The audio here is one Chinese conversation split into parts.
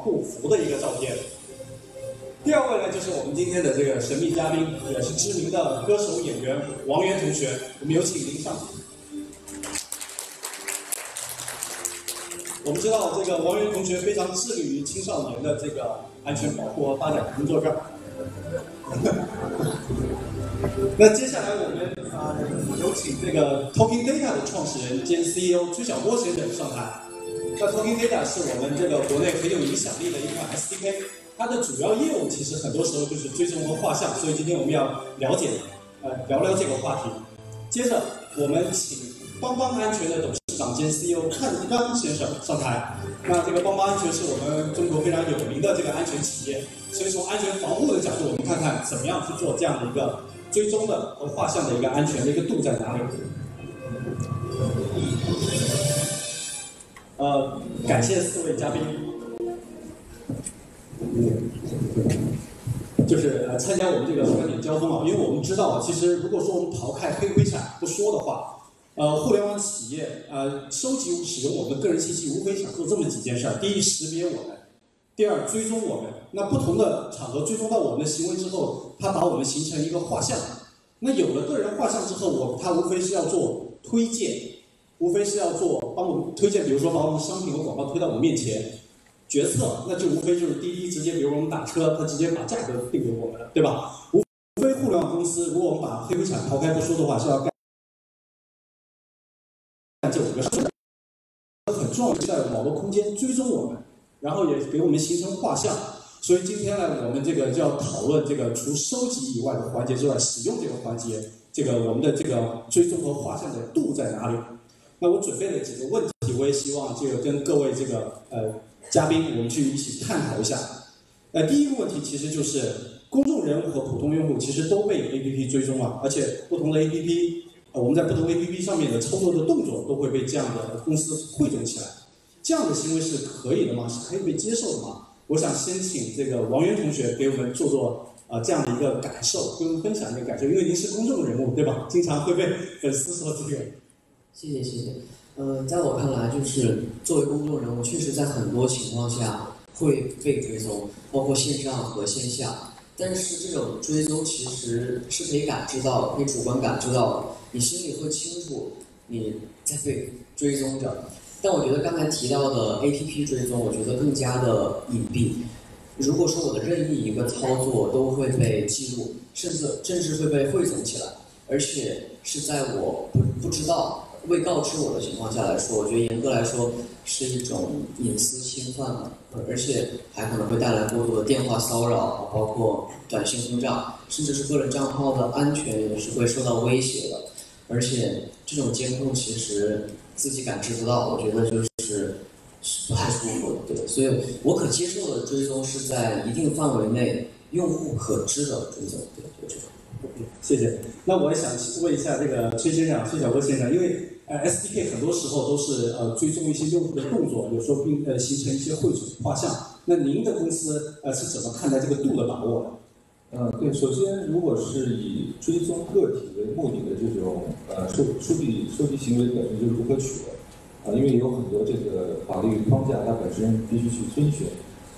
护服的一个照片。第二位呢，就是我们今天的这个神秘嘉宾，也是知名的歌手演员王源同学，我们有请您上场。我们知道这个王源同学非常致力于青少年的这个安全保护和发展工作这儿。那接下来我们有请这个 Talking Data 的创始人兼 CEO 崔晓波先生上台。那 Talking Data 是我们这个国内很有影响力的一款 SDK， 它的主要业务其实很多时候就是追踪和画像，所以今天我们要聊聊这个话题。接着我们请邦邦安全的董事长兼 CEO 汉刚先生上台。那这个邦邦安全是我们中国非常有名的这个安全企业，所以从安全防护的角度，我们看看怎么样去做这样的一个追踪的和画像的一个安全的一个度在哪里。感谢4位嘉宾，就是参加我们这个观点交锋啊，因为我们知道，其实如果说我们刨开黑灰产不说的话，互联网企业收集使用我们的个人信息，无非想做这么几件事儿：第一，识别我们；第二，追踪我们。那不同的场合追踪到我们的行为之后，它把我们形成一个画像。那有了个人画像之后，它无非是要做推荐，无非是要帮我们推荐，比如说把我们商品和广告推到我们面前。决策那就无非就是滴滴直接，比如我们打车，它直接把价格定给我们了，对吧？无非互联网公司，如果我们把黑灰产抛开不说的话，是要干这5个事。很重要的是在网络空间追踪我们，然后也给我们形成画像。所以今天呢，我们这个就要讨论这个除收集以外的环节之外，使用这个环节，这个我们的这个追踪和画像的度在哪里？那我准备了几个问题，我也希望这个跟各位这个嘉宾我们去一起探讨一下。第一个问题其实就是公众人物和普通用户其实都被 APP 追踪了，而且不同的 APP，我们在不同 APP 上面的操作的动作都会被这样的公司汇总起来。这样的行为是可以的吗？是可以被接受的吗？我想先请这个王源同学给我们做这样的一个感受，跟我们分享一个感受，因为您是公众人物，对吧？经常会被粉丝说这个。谢谢。在我看来，就是作为公众人物，确实在很多情况下会被追踪，包括线上和线下。但是这种追踪其实是可以感知到，可以主观感知到的，你心里会清楚你在被追踪着。但我觉得刚才提到的 APP 追踪，我觉得更加的隐蔽。如果说我的任意一个操作都会被记录，甚至会被汇总起来，而且是在我不知道未告知我的情况下来说，我觉得严格来说是一种隐私侵犯的，而且还可能会带来过多的电话骚扰，包括短信轰炸，甚至是个人账号的安全也是会受到威胁的。而且这种监控其实自己感知不到，我觉得就是不太舒服的，对。所以我可接受的追踪是在一定范围内用户可知的追踪，对，就这样。谢谢。那我也想问一下这个崔晓波先生，因为SDK 很多时候都是追踪一些用户的动作，有时候并形成一些汇总画像。那您的公司是怎么看待这个度的把握的？对，首先如果是以追踪个体为目的的这种收集行为本身就是不可取的因为有很多这个法律框架它本身必须去遵循。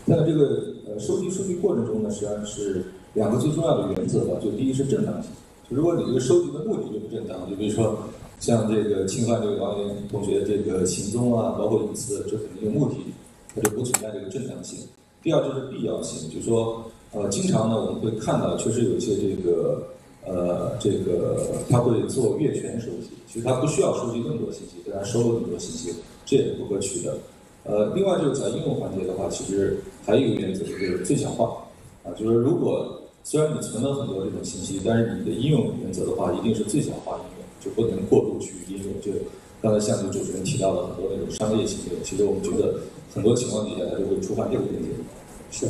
在这个收集数据过程中呢，实际上是2个最重要的原则吧。就第一是正当性，就如果你这个收集的目的就不正当，就比如说像这个侵犯这个王源同学这个行踪包括隐私，这肯定有目的，它就不存在这个正当性。第二就是必要性，就是说经常呢我们会看到确实有一些他会做越权收集，其实他不需要收集那么多信息，但他收了那么多信息，这也是不可取的。另外就是在应用环节的话，其实还有一个原则就是最小化就是如果虽然你存了很多这种信息，但是你的应用原则的话，一定是最小化应用，就不能过度去应用。就刚才像主持人提到的很多那种商业行为，其实我们觉得很多情况底下它就会触犯这个边界。是。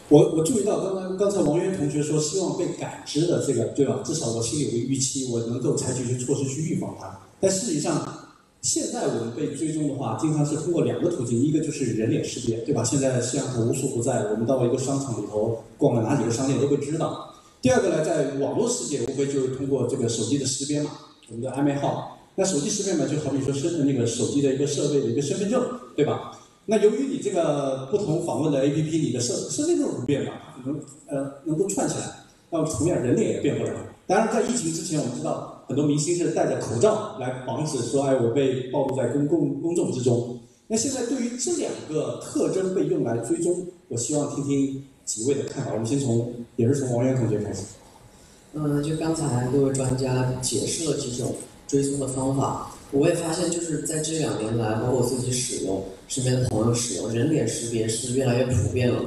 我注意到刚才王源同学说希望被感知的这个，对吧？至少我心里有个预期，我能够采取一些措施去预防它。但事实上，现在我们被追踪的话，经常是通过2个途径，一个就是人脸识别，对吧？现在摄像头无处不在，我们到一个商场里头逛了哪几个商店都会知道。第二个呢，在网络世界无非就是通过这个手机的识别码，我们的暧昧号。那手机识别码就好比说那个手机的一个设备的一个身份证，对吧？那由于你这个不同访问的 APP， 你的设备内容不变嘛，能够串起来，那同样人脸也变不了。当然，在疫情之前，我们知道很多明星是戴着口罩来防止说，哎，我被暴露在公众之中。那现在对于这2个特征被用来追踪，我希望听听几位的看法。我们先也是从王源同学开始。就刚才各位专家解释了几种追踪的方法，我也发现就是在这2年来，包括我自己使用，身边的朋友使用，人脸识别是越来越普遍了。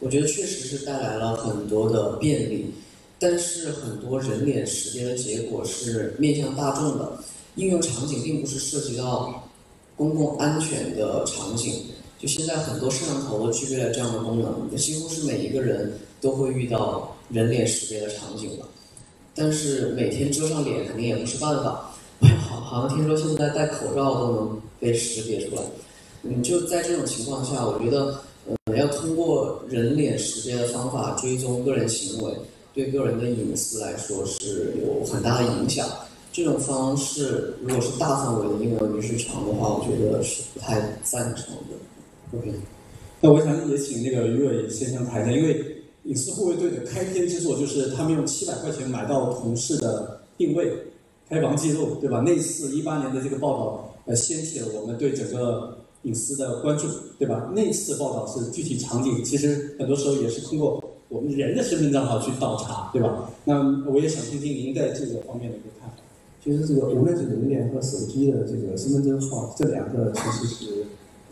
我觉得确实是带来了很多的便利，但是很多人脸识别的结果是面向大众的，应用场景并不是涉及到公共安全的场景。就现在很多摄像头都具备了这样的功能，几乎是每一个人都会遇到人脸识别的场景了。但是每天遮上脸肯定也不是办法，好像听说现在戴口罩都能被识别出来。就在这种情况下，我觉得要通过人脸识别的方法追踪个人行为，对个人的隐私来说是有很大的影响。这种方式如果是大范围的应用于日常的话，我觉得是不太赞成的。OK， 那我想也请那个于伟先生谈谈，因为隐私护卫队的开篇之作就是他们用700块钱买到同事的定位、开房记录，对吧？那次18年的这个报道，掀起了我们对整个隐私的关注，对吧？那次报道是具体场景，其实很多时候也是通过我们人的身份账号去倒查，对吧？那我也想听听您在这个方面的一个看法。其实这个无论是人脸和手机的这个身份证号，这2个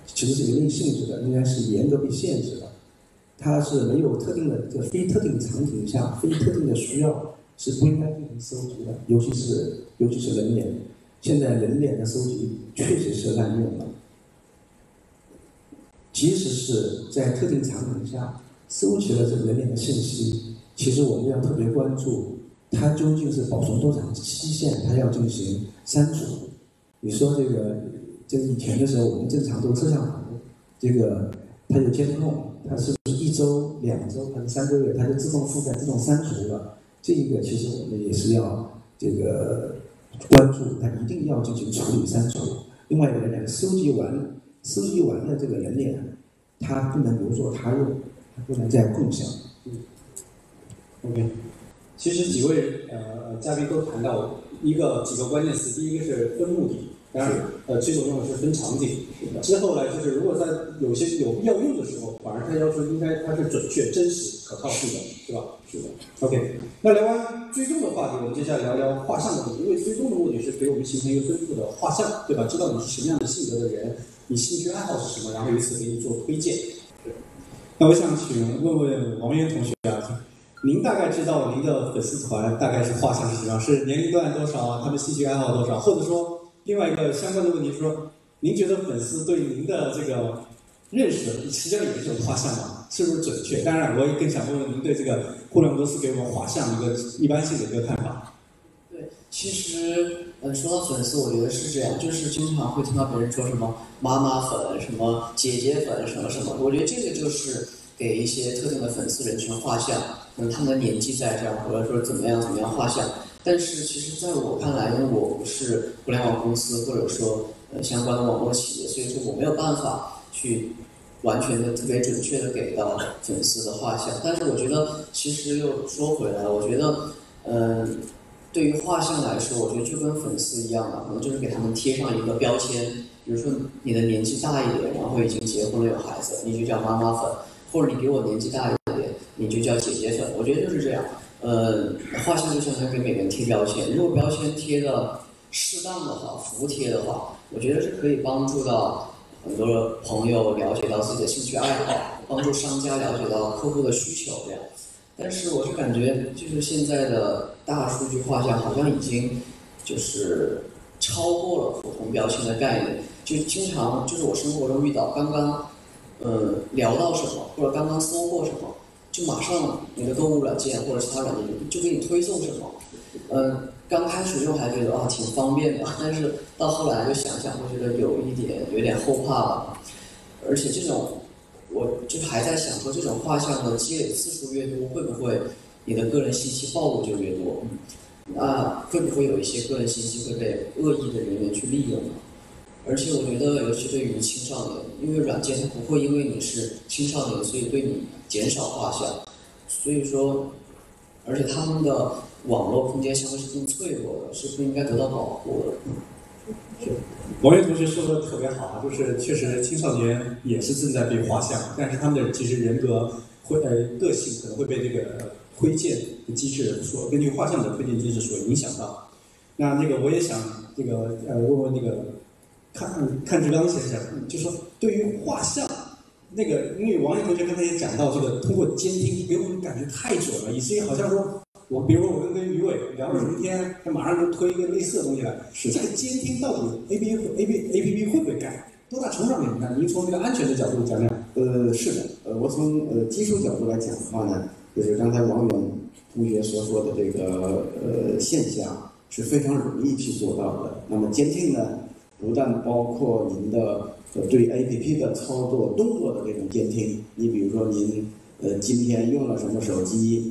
其实是一定性质的，应该是严格被限制的。它是没有特定的非特定场景下、非特定的需要是不应该进行收集的，尤其是人脸。现在人脸的收集确实是滥用了，即使是在特定场景下收集了这个人脸的信息，其实我们要特别关注它究竟是保存多长期限，它要进行删除。你说这个以前的时候，我们正常都摄像头，这个它有监控，它是不是1周、2周还是3个月，它就自动覆盖、自动删除了？这一个其实我们也是要这个关注，它一定要进行处理删除。另外一个人脸收集完的这个人脸，它不能留作他用，它不能再共享。OK， 其实几位嘉宾都谈到几个关键词，第一个是分目的。当然，这种用的是分场景。之后呢，就是如果在有些有必要用的时候，反而它要求应该它是准确、真实、可靠性的，是吧？是的。OK， 那聊完追踪的话题，我们接下来聊聊画像的问题。因为追踪的目的是给我们形成一个丰富的画像，对吧？知道你是什么样的性格的人，你兴趣爱好是什么，然后由此给你做推荐。那我想问问王源同学啊，您大概知道您的粉丝团大概是画像是什么样？是年龄段多少啊？他们兴趣爱好多少？或者说？另外一个相关的问题是说，您觉得粉丝对您的这个认识，实际上也是这种画像吗？是不是准确？当然，我也更想问问您对这个互联网公司给我们画像一个一般性的一个看法。对，其实说到粉丝，我觉得是这样，就是经常会听到别人说什么妈妈粉、什么姐姐粉、什么什么，我觉得这个就是给一些特定的粉丝人群画像，他们的年纪在这样，或者说怎么样画像。但是其实在我看来，因为我不是互联网公司或者说相关的网络企业，所以说我没有办法去完全的特别准确的给到粉丝的画像。但是我觉得其实又说回来，我觉得对于画像来说，我觉得就跟粉丝一样的，可能就是给他们贴上一个标签，比如说你的年纪大一点，然后已经结婚了有孩子，你就叫妈妈粉，或者你比我年纪大一点，你就叫姐姐粉。我觉得就是这样。画像就相当于给每个人贴标签，如果标签贴的适当的话，服帖的话，我觉得是可以帮助到很多朋友了解到自己的兴趣爱好，帮助商家了解到客户的需求这样。但是我是感觉，就是现在的大数据画像好像已经就是超过了普通标签的概念，就经常就是我生活中遇到刚刚聊到什么，或者刚刚搜过什么。就马上你的购物软件或者其他软件就给你推送什么，刚开始用还觉得挺方便的，但是到后来就想想，会觉得有点后怕了。而且这种，我就还在想说，这种画像的积累次数越多，会不会你的个人信息暴露就越多？那会不会有一些个人信息会被恶意的人员去利用呢？而且我觉得，尤其对于青少年，因为软件它不会因为你是青少年，所以对你减少画像，所以说，而且他们的网络空间相对是更脆弱的，是不应该得到保护的。王源同学说的特别好啊，就是确实青少年也是正在被画像，但是他们的其实人格个性可能会被这个推荐的机制所根据画像的推荐机制所影响到。那个我也想问问看志刚先生，就说对于画像因为王源同学刚才也讲到这个通过监听给我们感觉太准了，以至于好像说。比如说我跟于伟聊了什么天，他马上就推一个类似的东西来。是这个监听到底 A P P 会不会改？多大程度上面你看？您从这个安全的角度讲讲。是的，我从技术角度来讲的话呢，就是刚才王源同学所说的这个现象是非常容易去做到的。那么监听呢，不但包括您的对 A P P 的操作动作的这种监听，你比如说您今天用了什么手机。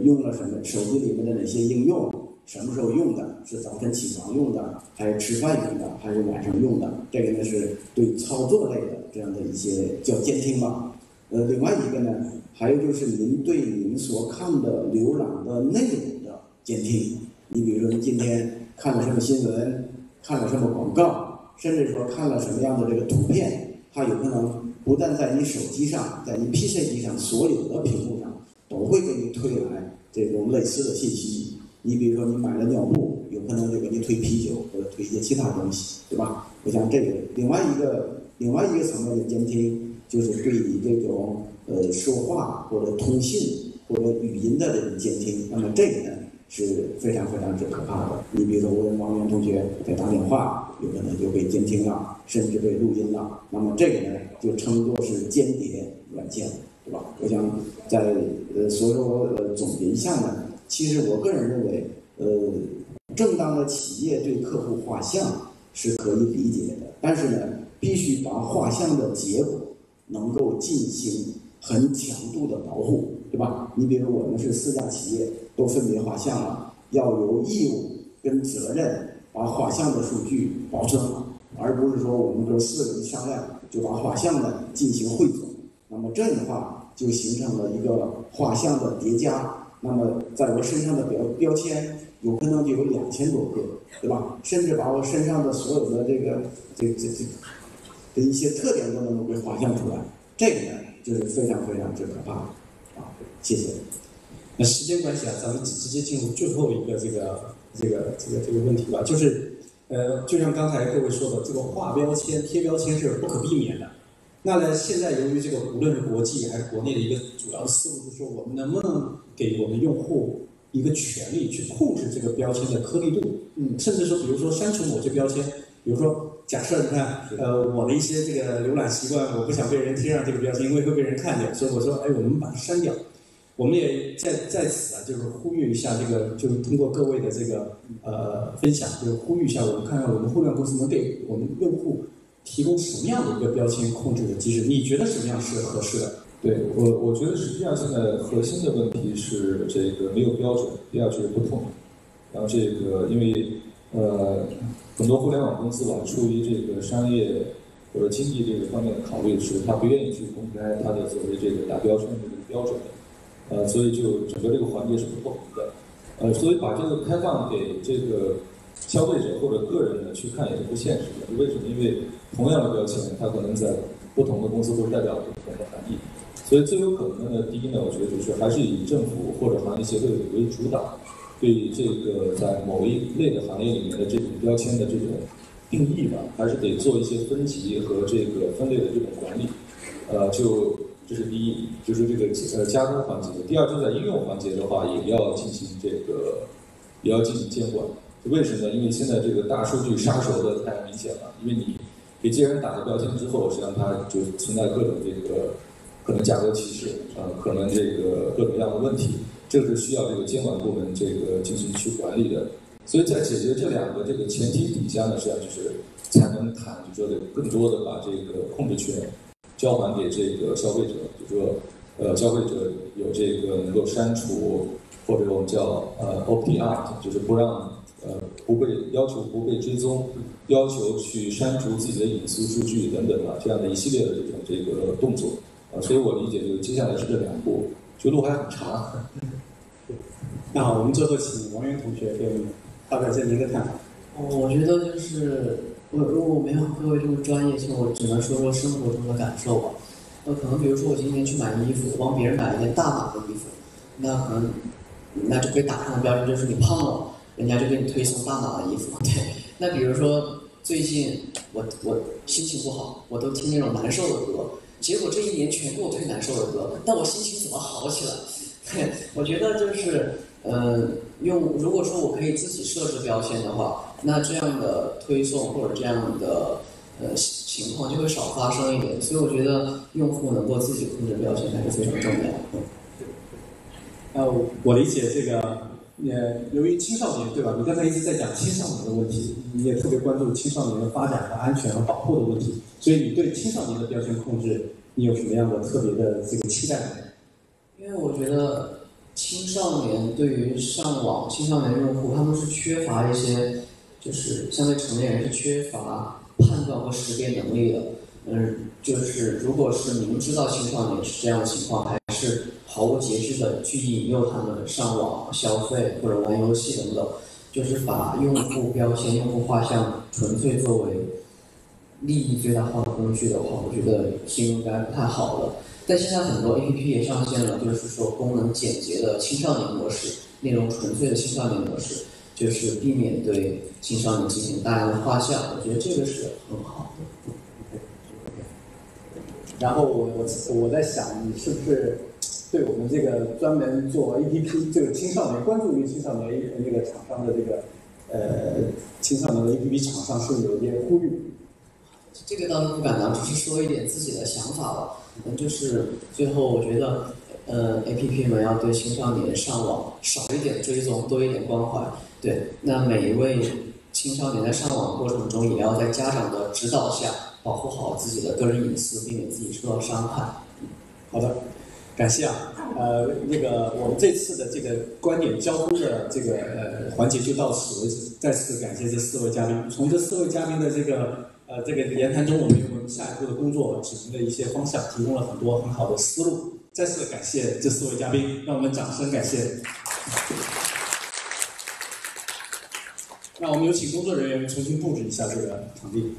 用了什么手机里面的哪些应用，什么时候用的，是早晨起床用的，还是吃饭用的，还是晚上用的？这个呢是对操作类的这样的一些叫监听吧。另外一个呢，还有就是您对您所看的浏览的内容的监听。你比如说，您今天看了什么新闻，看了什么广告，甚至说看了什么样的这个图片，它有可能不但在你手机上，在你 PC 机上所有的屏幕上。都会给你推来这种类似的信息。你比如说，你买了尿布，有可能就给你推啤酒或者推一些其他东西，对吧？我想这个另外一个层面的监听，就是对你这种说话或者通信或者语音的这种监听。那么这个呢是非常非常之可怕的。你比如说，我跟王源同学在打电话，有可能就被监听了，甚至被录音了。那么这个呢就称作是间谍软件。对吧？我想在所以说总结一下呢，其实我个人认为，正当的企业对客户画像是可以理解的，但是呢，必须把画像的结果能够进行很强度的保护，对吧？你比如我们是4家企业都分别画像了，要有义务跟责任把画像的数据保存好，而不是说我们哥4个人商量就把画像呢进行汇总。那么这样的话，就形成了一个画像的叠加。那么在我身上的标签，有可能就有2000多个，对吧？甚至把我身上的所有的这一些特点都能够给画像出来。这个呢，就是非常非常之可怕的啊！谢谢。那时间关系啊，咱们直接进入最后一个这个问题吧，就是就像刚才各位说的，这个画标签、贴标签是不可避免的。那呢，现在由于这个无论是国际还是国内的一个主要的思路，就是说我们能不能给我们用户一个权利去控制这个标签的颗粒度，甚至说，比如说删除某些标签，比如说假设你看，我的一些这个浏览习惯，我不想被人贴上这个标签，因为会被人看见，所以我说，我们把它删掉。我们也在此啊，就是呼吁一下这个，就是通过各位的这个分享，就是呼吁一下我们看看我们互联网公司能给我们用户提供什么样的一个标签控制的机制？你觉得什么样是合适的？对我觉得实际上现在核心的问题是这个没有标准，第二就是不透明。然后这个因为很多互联网公司吧，出于这个商业或者经济这个方面的考虑，是他不愿意去公开他的所谓这个打标签的这个标准的，所以就整个这个环节是不透明的，所以把这个开放给这个消费者或者个人呢去看也是不现实的。为什么？因为同样的标签，它可能在不同的公司都代表着不同的含义。所以最有可能的第一呢，我觉得就是还是以政府或者行业协会为主导，对这个在某一类的行业里面的这种标签的这种定义吧，还是得做一些分级和这个分类的这种管理。这是第一，就是这个加工环节。第二，就在应用环节的话，也要进行监管。为什么呢？因为现在这个大数据杀熟的太明显了，因为你给这些人打了标签之后，实际上它就存在各种这个可能价格歧视，可能这个各种各样的问题，这个是需要这个监管部门这个进行去管理的。所以在解决这两个这个前提底下呢，实际上就是才能谈，就说得更多的把这个控制权交还给这个消费者，就说消费者有这个能够删除，或者我们叫opt out，就是不让要求不被追踪，要求去删除自己的隐私数据等等这样的一系列的这个动作所以我理解就是接下来是这2步，就路还很长。那好，我们最后请王源同学给我们发表一下您的看法。我觉得就是如果没有各位这么专业，就我只能说说生活中的感受吧。可能比如说我今天去买衣服，帮别人买一件大码的衣服，那可能那就被打上的标签就是你胖了，人家就给你推送大码的衣服。对，那比如说最近我心情不好，我都听那种难受的歌，结果这一年全给我推难受的歌，那我心情怎么好起来？对，我觉得就是如果说我可以自己设置标签的话，那这样的推送或者这样的情况就会少发生一点。所以我觉得用户能够自己控制标签还是非常重要的。我理解这个，由于青少年对吧？你刚才一直在讲青少年的问题，你也特别关注青少年的发展和安全和保护的问题，所以你对青少年的标签控制，你有什么样的特别的这个期待呢？因为我觉得青少年对于上网，青少年用户他们是缺乏一些，就是相对成年人是缺乏判断和识别能力的。就是如果是明知道青少年是这样的情况，还是毫无节制的去引诱他们上网消费或者玩游戏等等，就是把用户标签、用户画像纯粹作为利益最大化的工具的话，我觉得是应该不太好的。但现在很多 APP 也上线了，就是说功能简洁的青少年模式，内容纯粹的青少年模式，就是避免对青少年进行大量的画像，我觉得这个是很好的。然后我在想，你是不是对我们这个专门做 APP 这个青少年关注于青少年那个厂商的这个青少年的 APP 厂商是有一些呼吁？这个倒是不敢当，只是说一点自己的想法吧。就是最后我觉得，APP 们要对青少年上网少一点追踪，多一点关怀。对，那每一位青少年在上网过程中，也要在家长的指导下，保护好自己的个人隐私，避免自己受到伤害。好的，感谢啊。我们这次的这个观点交锋的这个环节就到此为止。再次感谢这4位嘉宾。从这4位嘉宾的这个言谈中，我们有下一步的工作指明了一些方向，提供了很多很好的思路。再次感谢这4位嘉宾，让我们掌声感谢。那我们有请工作人员重新布置一下这个场地。